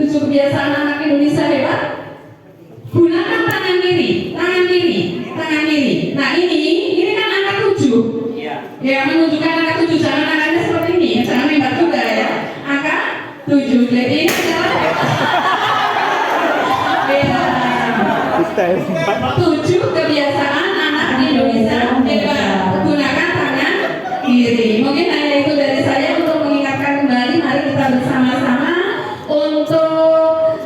7 kebiasaan anak Indonesia hebat? Gunakan tangan kiri, tangan kiri, tangan kiri. Nah ini kan angka 7. Ya, menunjukkan angka 7, jangan angkanya seperti ini, jangan hebat juga ya. Angka 7. Jadi ini adalah 7 kebiasaan anak Indonesia hebat. Gunakan tangan kiri. Mungkin hanya itu dari saya untuk mengingatkan kembali. Mari kita bersama-sama untuk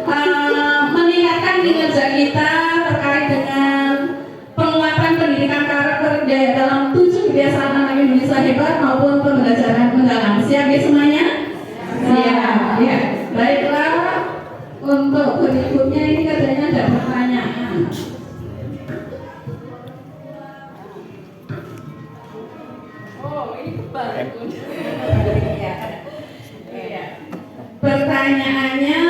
meningkatkan kinerja kita terkait dengan penguatan pendidikan karakter dalam 7 kebiasaan anak Indonesia hebat maupun pembelajaran mendalam. Siap ya semuanya? Siap. Ya. Baiklah. Untuk berikutnya ini katanya ada pertanyaan. Oh, ini kebal. Pertanyaannya,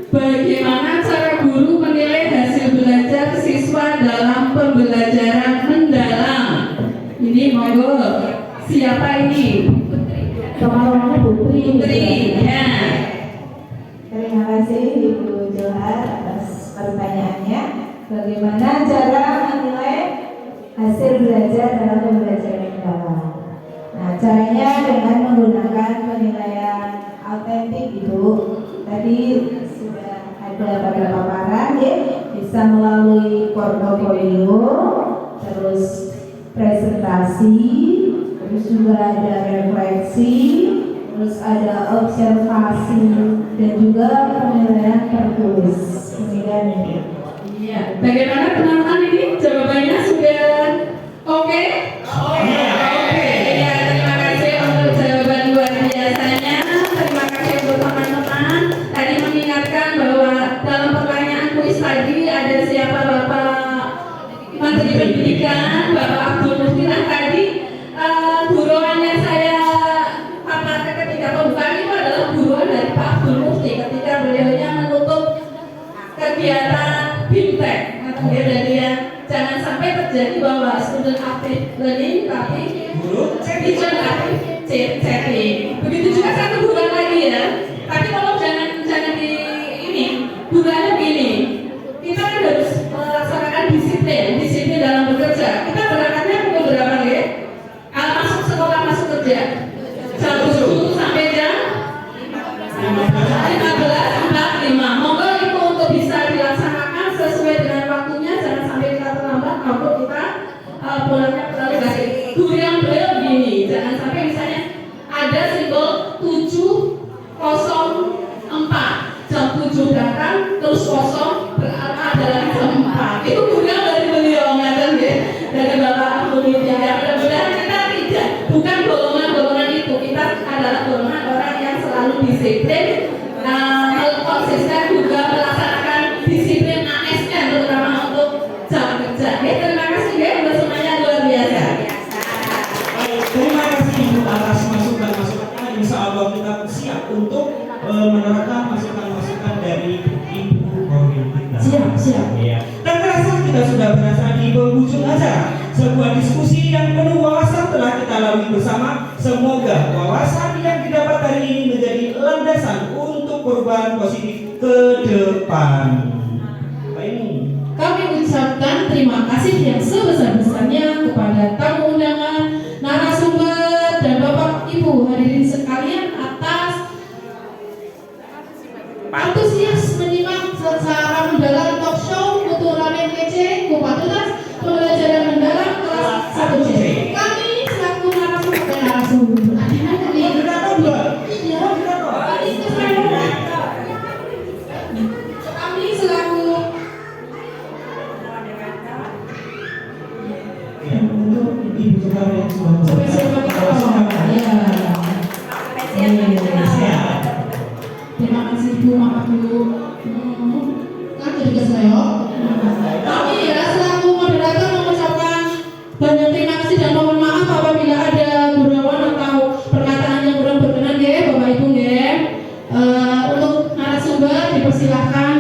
bagaimana cara guru menilai hasil belajar siswa dalam pembelajaran mendalam? Ini monggo, siapa ini? Kemaluannya Putri. Putri, ya. Terima kasih Ibu Johar atas pertanyaannya. Bagaimana cara menilai hasil belajar dalam pembelajaran mendalam? Nah, caranya dengan menggunakan penilaian autentik Ibu. Tadi sudah ada pada paparan ya, bisa melalui portofolio, terus presentasi, terus juga ada refleksi, terus ada observasi dan juga penilaian tertulis. Kemudian ini. Iya. Bagaimana teman-teman ini? Jawabannya sudah oke? Oke. Ya, terima kasih untuk jawaban luar biasanya. Terima kasih untuk teman-teman. Tadi mengingatkan bahwa dalam pertanyaan kuis tadi ada siapa Bapak Menteri Pendidikan, Bapak Abdul Mufti. Nah, tadi buroannya saya ketika pembukaan itu adalah buruan dari Pak Abdul Mufti ketika beliaunya menutup kegiatan BIMTEK. Jadi ya, jangan sampai terjadi bahwa student active learning tapi teacher active chatting. Begitu juga satu bulan lagi ya. Tapi kalau jangan di ini bulannya begini. Kita kan harus melaksanakan disiplin dalam bekerja. Kita berangkatnya pukul berapa ya? Masuk sekolah, masuk kerja. Jam 7 sampai jam 15.45. Monggo itu untuk bisa dilaksanakan sesuai dengan waktunya, jangan sampai kita terlambat maupun kita pulangnya terlalu balik. Durian beliau begini, jangan sampai misalnya ada simbol 7.04 jam 7 datang terus kosong adalah jam 4. Itu durian dari beliau ngaten ya, dari Bapak Abdul ya. Mudah-mudahan kita tidak, bukan golongan itu, kita adalah golongan orang yang selalu disiplin, konsisten juga melaksanakan disiplin ASN terutama untuk jam kerja. Terima kasih ya untuk semuanya, luar biasa. Terima kasih Ibu atas masukan-masukannya. Insya Allah kita siap untuk menerapkan masukan-masukan dari Ibu Korin kita. Siap. Ya. Dan terasa kita sudah berasa di penghujung acara. Sebuah diskusi yang penuh wawasan telah kita lalui bersama. Semoga wawasan yang didapat hari ini menjadi landasan untuk perubahan positif ke depan. Kami ucapkan terima kasih yang sebesar-besarnya kepada tamu undangan, narasumber, dan Bapak Ibu hadirin sekalian atas antusias menyimak secara mendalam talk show Putu Ramen PC Kupatutas pembelajaran mendalam kelas 1C. Kami selaku narasumber dan narasumber kami selaku terima kasih Bu, maaf dulu. Kan jadi keseleo. Kami ya selaku moderator mengucapkan banyak terima kasih dan mohon maaf apabila ada gurauan atau perkataan yang kurang berkenan ya Bapak Ibu ya. Untuk narasumber dipersilahkan